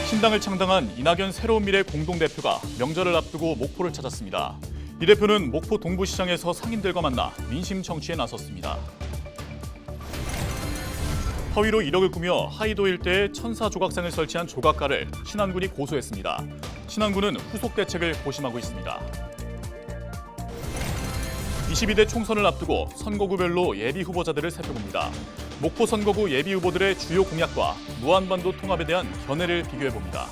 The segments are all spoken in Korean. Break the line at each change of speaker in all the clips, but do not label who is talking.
신당을 창당한 이낙연 새로운 미래 공동대표가 명절을 앞두고 목포를 찾았습니다. 이 대표는 목포 동부시장에서 상인들과 만나 민심 청취에 나섰습니다. 허위로 1억을 꾸며 하이도 일대에 천사 조각상을 설치한 조각가를 신안군이 고소했습니다. 신안군은 후속 대책을 고심하고 있습니다. 22대 총선을 앞두고 선거구별로 예비 후보자들을 살펴봅니다. 목포 선거구 예비 후보들의 주요 공약과 무한반도 통합에 대한 견해를 비교해봅니다.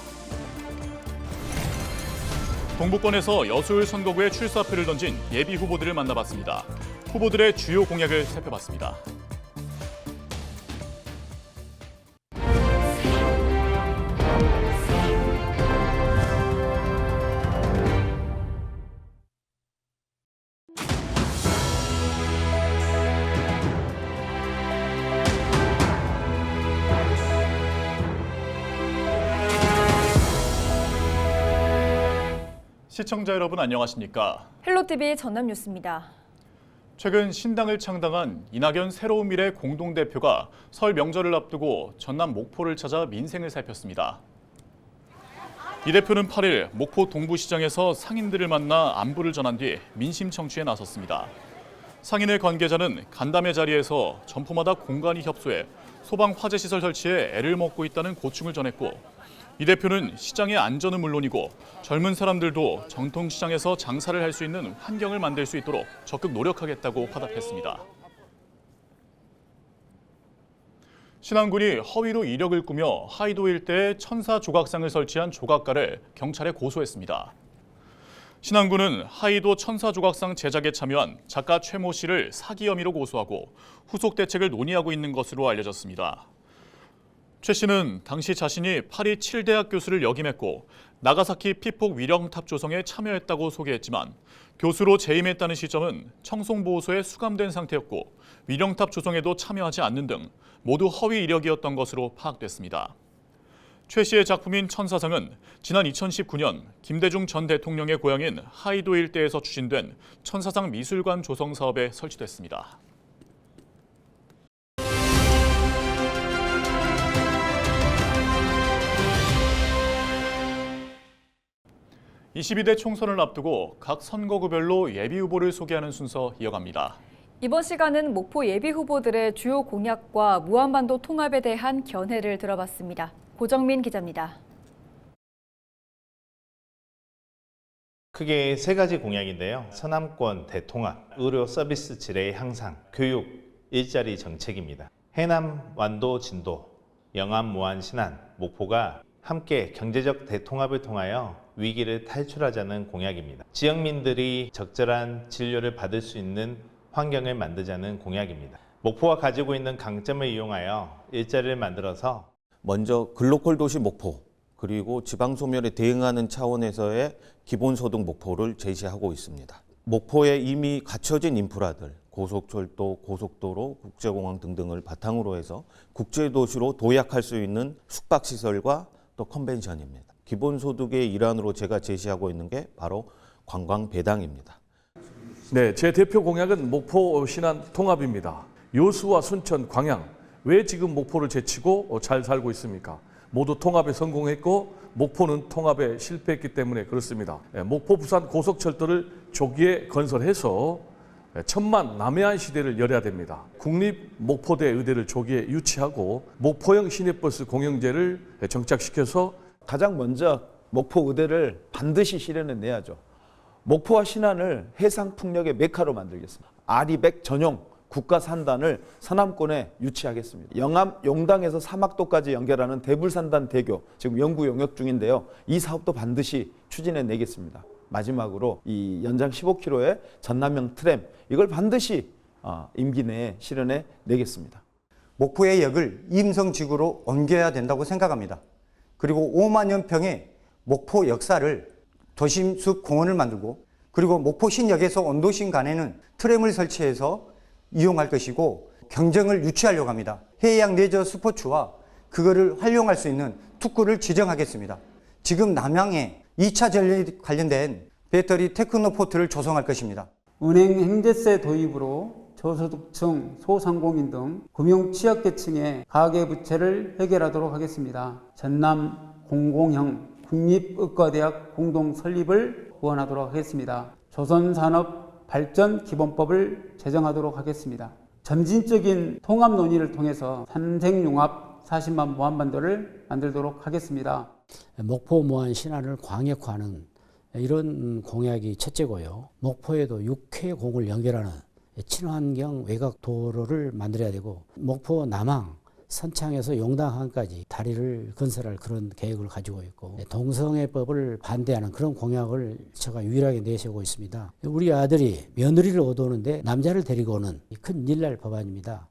동부권에서 여수을 선거구에 출사표를 던진 예비 후보들을 만나봤습니다. 후보들의 주요 공약을 살펴봤습니다. 시청자 여러분 안녕하십니까?
헬로티비 전남뉴스입니다.
최근 신당을 창당한 이낙연 새로운 미래 공동대표가 설 명절을 앞두고 전남 목포를 찾아 민생을 살폈습니다. 이 대표는 8일 목포 동부시장에서 상인들을 만나 안부를 전한 뒤 민심 청취에 나섰습니다. 상인의 관계자는 간담회 자리에서 점포마다 공간이 협소해 소방 화재시설 설치에 애를 먹고 있다는 고충을 전했고, 이 대표는 시장의 안전은 물론이고 젊은 사람들도 전통시장에서 장사를 할 수 있는 환경을 만들 수 있도록 적극 노력하겠다고 화답했습니다. 신안군이 허위로 1억을 꾸며 하이도 일대에 천사 조각상을 설치한 조각가를 경찰에 고소했습니다. 신안군은 하이도 천사 조각상 제작에 참여한 작가 최모 씨를 사기 혐의로 고소하고 후속 대책을 논의하고 있는 것으로 알려졌습니다. 최 씨는 당시 자신이 파리 7대학 교수를 역임했고 나가사키 피폭 위령탑 조성에 참여했다고 소개했지만 교수로 재임했다는 시점은 청송보호소에 수감된 상태였고 위령탑 조성에도 참여하지 않는 등 모두 허위 이력이었던 것으로 파악됐습니다. 최 씨의 작품인 천사상은 지난 2019년 김대중 전 대통령의 고향인 하이도 일대에서 추진된 천사상 미술관 조성 사업에 설치됐습니다. 22대 총선을 앞두고 각 선거구별로 예비 후보를 소개하는 순서 이어갑니다.
이번 시간은 목포 예비 후보들의 주요 공약과 무한반도 통합에 대한 견해를 들어봤습니다. 고정민 기자입니다.
크게 세 가지 공약인데요. 서남권 대통합, 의료 서비스 질의 향상, 교육, 일자리 정책입니다. 해남, 완도, 진도, 영암, 무안, 신안, 목포가 함께 경제적 대통합을 통하여 위기를 탈출하자는 공약입니다. 지역민들이 적절한 진료를 받을 수 있는 환경을 만들자는 공약입니다. 목포가 가지고 있는 강점을 이용하여 일자리를 만들어서
먼저 글로컬 도시 목포, 그리고 지방 소멸에 대응하는 차원에서의 기본소득 목표를 제시하고 있습니다. 목포에 이미 갖춰진 인프라들, 고속철도, 고속도로, 국제공항 등등을 바탕으로 해서 국제도시로 도약할 수 있는 숙박시설과 또 컨벤션입니다. 기본소득의 일환으로 제가 제시하고 있는 게 바로 관광 배당입니다.
네, 제 대표 공약은 목포 신안 통합입니다. 여수와 순천, 광양, 왜 지금 목포를 제치고 잘 살고 있습니까? 모두 통합에 성공했고 목포는 통합에 실패했기 때문에 그렇습니다. 목포 부산 고속철도를 조기에 건설해서 천만 남해안 시대를 열어야 됩니다. 국립 목포대 의대를 조기에 유치하고 목포형 시내버스 공영제를 정착시켜서
가장 먼저 목포 의대를 반드시 실현해내야죠. 목포와 신안을 해상풍력의 메카로 만들겠습니다. 아리백 전용 국가산단을 서남권에 유치하겠습니다. 영암 용당에서 사막도까지 연결하는 대불산단 대교 지금 연구 용역 중인데요. 이 사업도 반드시 추진해내겠습니다. 마지막으로 이 연장 15km의 전남형 트램 이걸 반드시 임기 내에 실현해내겠습니다.
목포의 역을 임성지구로 옮겨야 된다고 생각합니다. 그리고 5만여 평의 목포 역사를 도심 숲 공원을 만들고, 그리고 목포 신역에서 온도심 간에는 트램을 설치해서 이용할 것이고 경쟁을 유치하려고 합니다. 해양 레저 스포츠와 그거를 활용할 수 있는 특구를 지정하겠습니다. 지금 남양에 2차 전력에 관련된 배터리 테크노포트를 조성할 것입니다.
은행 행제세 도입으로 저소득층, 소상공인 등 금융 취약계층의 가계부채를 해결하도록 하겠습니다. 전남 공공형 국립의과대학 공동 설립을 구원하도록 하겠습니다. 조선산업발전기본법을 제정하도록 하겠습니다. 점진적인 통합 논의를 통해서 산생융합 40만 무한반도를 만들도록 하겠습니다.
목포 무한 신안을 광역화하는 이런 공약이 첫째고요. 목포에도 6회 공을 연결하는 친환경 외곽 도로를 만들어야 되고, 목포 남항 선창에서 용당항까지 다리를 건설할 그런 계획을 가지고 있고, 동성애법을 반대하는 그런 공약을 제가 유일하게 내세우고 있습니다. 우리 아들이 며느리를 얻어오는데 남자를 데리고 오는 큰 일날 법안입니다.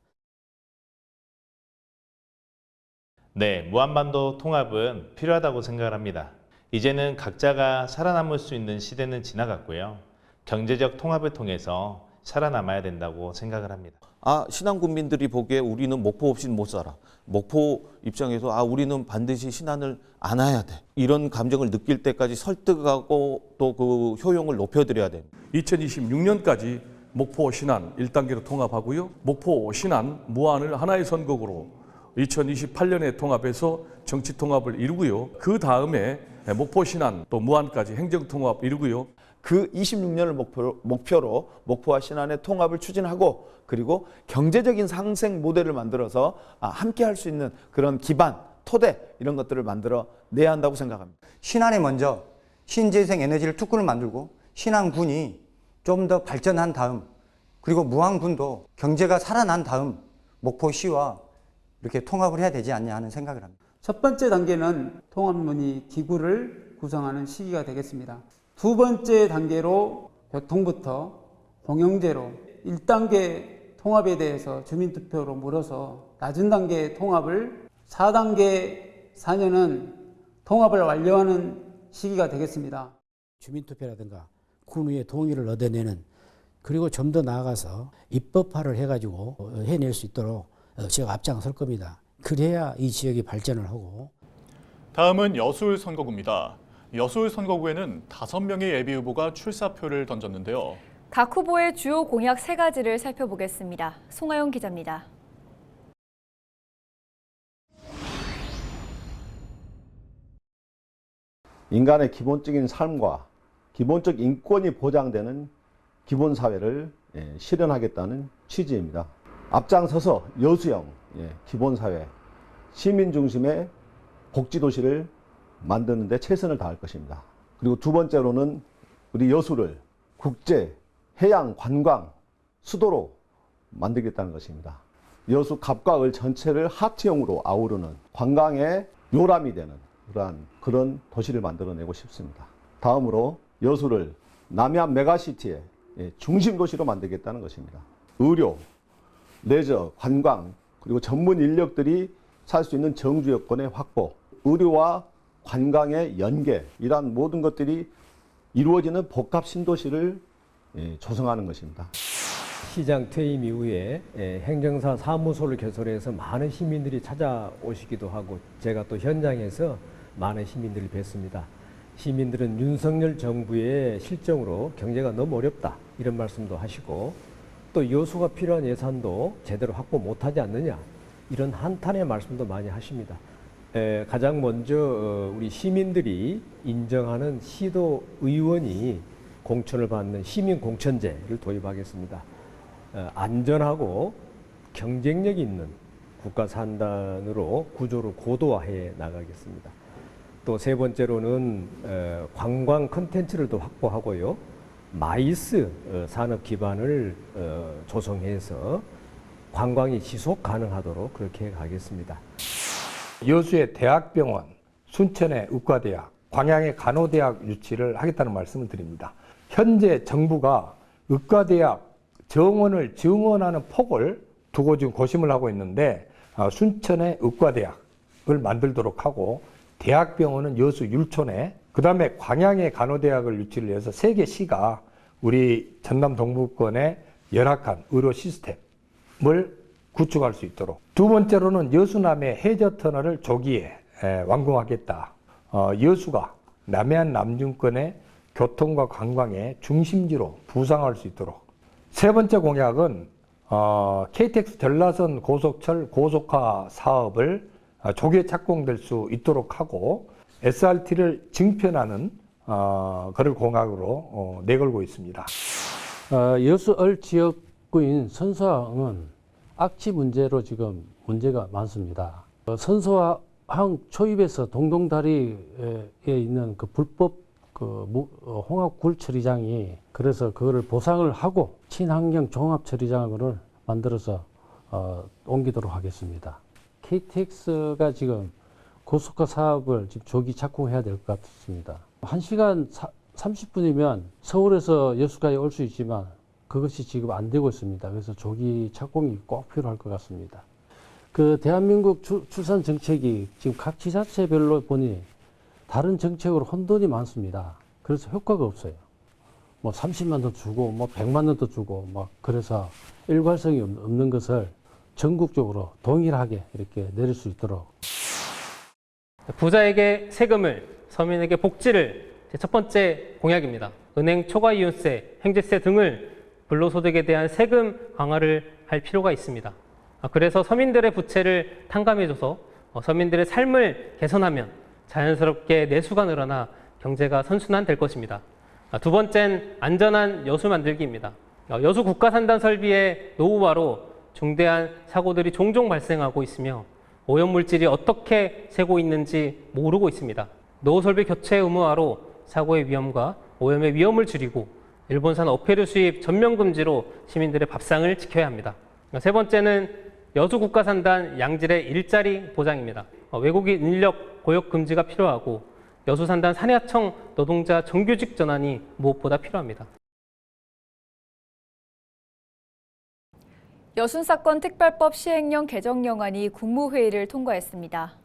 네, 무한반도 통합은 필요하다고 생각을 합니다. 이제는 각자가 살아남을 수 있는 시대는 지나갔고요. 경제적 통합을 통해서 살아남아야 된다고 생각을 합니다.
신안 국민들이 보기에 우리는 목포 없이는 못 살아. 목포 입장에서 우리는 반드시 신안을 안아야 돼. 이런 감정을 느낄 때까지 설득하고 또 그 효용을 높여드려야 됩니다.
2026년까지 목포 신안 1단계로 통합하고요. 목포 신안 무안을 하나의 선곡으로 2028년에 통합해서 정치 통합을 이루고요. 그 다음에 목포 신안 또 무안까지 행정 통합 이루고요.
그 26년을 목표로 목포와 신안의 통합을 추진하고, 그리고 경제적인 상생 모델을 만들어서 함께 할 수 있는 그런 기반, 토대 이런 것들을 만들어 내야 한다고 생각합니다.
신안에 먼저 신재생 에너지를 특구를 만들고 신안군이 좀 더 발전한 다음, 그리고 무안군도 경제가 살아난 다음 목포시와 이렇게 통합을 해야 되지 않냐 하는 생각을 합니다.
첫 번째 단계는 통합논의 기구를 구성하는 시기가 되겠습니다. 두 번째 단계로 교통부터 공영제로 1단계 통합에 대해서 주민투표로 물어서 낮은 단계 통합을 4단계 4년은 통합을 완료하는 시기가 되겠습니다.
주민투표라든가 군의의 동의를 얻어내는, 그리고 좀 더 나아가서 입법화를 해가지고 해낼 수 있도록 제가 앞장설 겁니다. 그래야 이 지역이 발전을 하고.
다음은 여수울 선거구입니다. 여수울 선거구에는 5명의 예비후보가 출사표를 던졌는데요.
각 후보의 주요 공약 3가지를 살펴보겠습니다. 송하영 기자입니다.
인간의 기본적인 삶과 기본적 인권이 보장되는 기본사회를 실현하겠다는 취지입니다. 앞장서서 여수형 기본사회, 시민 중심의 복지도시를 만드는 데 최선을 다할 것입니다. 그리고 두 번째로는 우리 여수를 국제 해양 관광 수도로 만들겠다는 것입니다. 여수 갑과 을 전체를 하트형으로 아우르는 관광의 요람이 되는 그런 도시를 만들어내고 싶습니다. 다음으로 여수를 남해안 메가시티의 중심 도시로 만들겠다는 것입니다. 의료, 레저, 관광, 그리고 전문 인력들이 살 수 있는 정주 여건의 확보, 의료와 관광의 연계, 이러한 모든 것들이 이루어지는 복합 신도시를 조성하는 것입니다.
시장 퇴임 이후에 행정사 사무소를 개설해서 많은 시민들이 찾아오시기도 하고, 제가 또 현장에서 많은 시민들을 뵀습니다. 시민들은 윤석열 정부의 실정으로 경제가 너무 어렵다 이런 말씀도 하시고, 또 여수가 필요한 예산도 제대로 확보 못하지 않느냐 이런 한탄의 말씀도 많이 하십니다. 가장 먼저 우리 시민들이 인정하는 시도의원이 공천을 받는 시민공천제를 도입하겠습니다. 안전하고 경쟁력 있는 국가산단으로 구조를 고도화해 나가겠습니다. 또 세 번째로는 관광 콘텐츠를 더 확보하고요. 마이스 산업 기반을 조성해서 관광이 지속 가능하도록 그렇게 가겠습니다.
여수의 대학병원, 순천의 의과대학, 광양의 간호대학 유치를 하겠다는 말씀을 드립니다. 현재 정부가 의과대학 정원을 증원하는 폭을 두고 지금 고심을 하고 있는데, 순천의 의과대학을 만들도록 하고, 대학병원은 여수 율촌에, 그 다음에 광양의 간호대학을 유치를 해서 3개 시가 우리 전남 동부권의 열악한 의료 시스템을 구축할 수 있도록. 두 번째로는 여수남해 해저터널을 조기에 완공하겠다. 여수가 남해안 남중권의 교통과 관광의 중심지로 부상할 수 있도록. 세 번째 공약은 KTX 전라선 고속철 고속화 사업을 조기에 착공될 수 있도록 하고, SRT를 증편하는 그런 공약으로 내걸고 있습니다.
여수을 지역구인 선소항은 악취 문제로 지금 문제가 많습니다. 선소항 초입에서 동동다리에 있는 그 불법 홍합굴 처리장이 그래서 그거를 보상을 하고 친환경 종합 처리장을 만들어서 옮기도록 하겠습니다. KTX가 지금 고속화 사업을 지금 조기 착공해야 될 것 같습니다. 1시간 30분이면 서울에서 여수까지 올 수 있지만 그것이 지금 안 되고 있습니다. 그래서 조기 착공이 꼭 필요할 것 같습니다. 그 대한민국 출산 정책이 지금 각 지자체별로 보니 다른 정책으로 혼돈이 많습니다. 그래서 효과가 없어요. 뭐 30만 원 주고 뭐 100만 원도 주고 막 그래서 일관성이 없는 것을 전국적으로 동일하게 이렇게 내릴 수 있도록.
부자에게 세금을, 서민에게 복지를 제 첫 번째 공약입니다. 은행 초과 이윤세, 행제세 등을 불로소득에 대한 세금 강화를 할 필요가 있습니다. 그래서 서민들의 부채를 탕감해줘서 서민들의 삶을 개선하면 자연스럽게 내수가 늘어나 경제가 선순환될 것입니다. 두 번째는 안전한 여수 만들기입니다. 여수 국가산단 설비의 노후화로 중대한 사고들이 종종 발생하고 있으며 오염물질이 어떻게 새고 있는지 모르고 있습니다. 노후 설비 교체 의무화로 사고의 위험과 오염의 위험을 줄이고 일본산 어패류 수입 전면 금지로 시민들의 밥상을 지켜야 합니다. 세 번째는 여수 국가산단 양질의 일자리 보장입니다. 외국인 인력 고용 금지가 필요하고 여수산단 산야청 노동자 정규직 전환이 무엇보다 필요합니다.
여순사건 특별법 시행령 개정령안이 국무회의를 통과했습니다.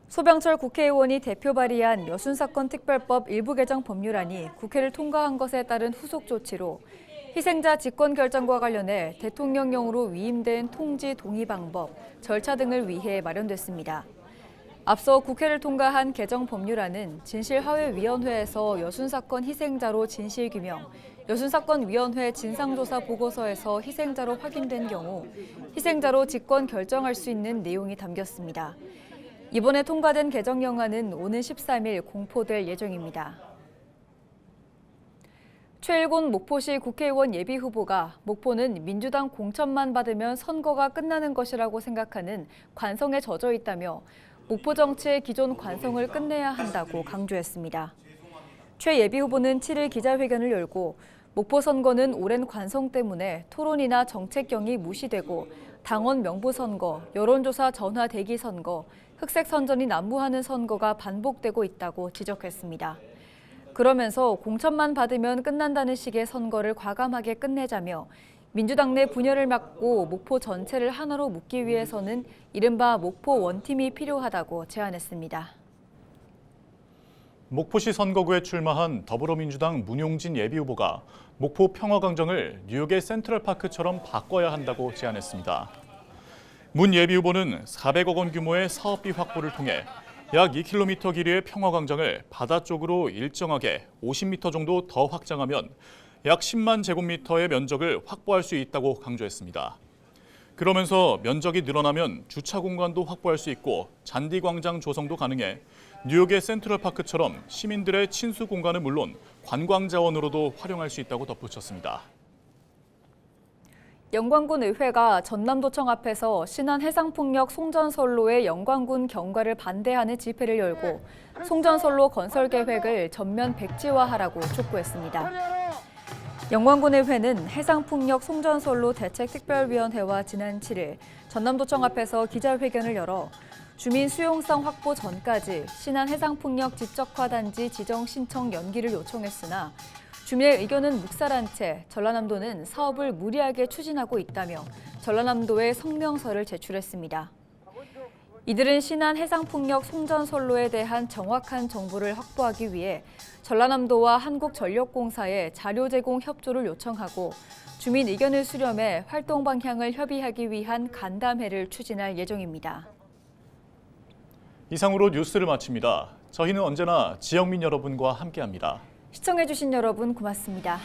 소병철 국회의원이 대표 발의한 여순사건 특별법 일부 개정 법률안이 국회를 통과한 것에 따른 후속 조치로 희생자 직권 결정과 관련해 대통령령으로 위임된 통지 동의 방법, 절차 등을 위해 마련됐습니다. 앞서 국회를 통과한 개정 법률안은 진실화훼위원회에서 여순사건 희생자로 진실규명, 여순사건위원회 진상조사 보고서에서 희생자로 확인된 경우 희생자로 직권 결정할 수 있는 내용이 담겼습니다. 이번에 통과된 개정령안은 오는 13일 공포될 예정입니다. 최일곤 목포시 국회의원 예비후보가 목포는 민주당 공천만 받으면 선거가 끝나는 것이라고 생각하는 관성에 젖어 있다며 목포 정치의 기존 관성을 끝내야 한다고 강조했습니다. 최 예비후보는 7일 기자회견을 열고 목포 선거는 오랜 관성 때문에 토론이나 정책경이 무시되고 당원 명부 선거, 여론조사 전화 대기 선거, 흑색 선전이 난무하는 선거가 반복되고 있다고 지적했습니다. 그러면서 공천만 받으면 끝난다는 식의 선거를 과감하게 끝내자며 민주당 내 분열을 막고 목포 전체를 하나로 묶기 위해서는 이른바 목포 원팀이 필요하다고 제안했습니다.
목포시 선거구에 출마한 더불어민주당 문용진 예비후보가 목포 평화광장을 뉴욕의 센트럴파크처럼 바꿔야 한다고 제안했습니다. 문 예비후보는 400억 원 규모의 사업비 확보를 통해 약 2km 길이의 평화광장을 바다 쪽으로 일정하게 50m 정도 더 확장하면 약 10만 제곱미터의 면적을 확보할 수 있다고 강조했습니다. 그러면서 면적이 늘어나면 주차 공간도 확보할 수 있고 잔디광장 조성도 가능해 뉴욕의 센트럴파크처럼 시민들의 친수 공간은 물론 관광 자원으로도 활용할 수 있다고 덧붙였습니다.
영광군 의회가 전남도청 앞에서 신안 해상풍력 송전선로의 영광군 경과를 반대하는 집회를 열고 송전선로 건설 계획을 전면 백지화하라고 촉구했습니다. 영광군 의회는 해상풍력 송전선로 대책특별위원회와 지난 7일 전남도청 앞에서 기자회견을 열어 주민 수용성 확보 전까지 신안 해상풍력 지적화단지 지정 신청 연기를 요청했으나 주민의 의견은 묵살한 채 전라남도는 사업을 무리하게 추진하고 있다며 전라남도에 성명서를 제출했습니다. 이들은 신안 해상풍력 송전선로에 대한 정확한 정보를 확보하기 위해 전라남도와 한국전력공사에 자료 제공 협조를 요청하고 주민 의견을 수렴해 활동 방향을 협의하기 위한 간담회를 추진할 예정입니다.
이상으로 뉴스를 마칩니다. 저희는 언제나 지역민 여러분과 함께합니다.
시청해주신 여러분 고맙습니다.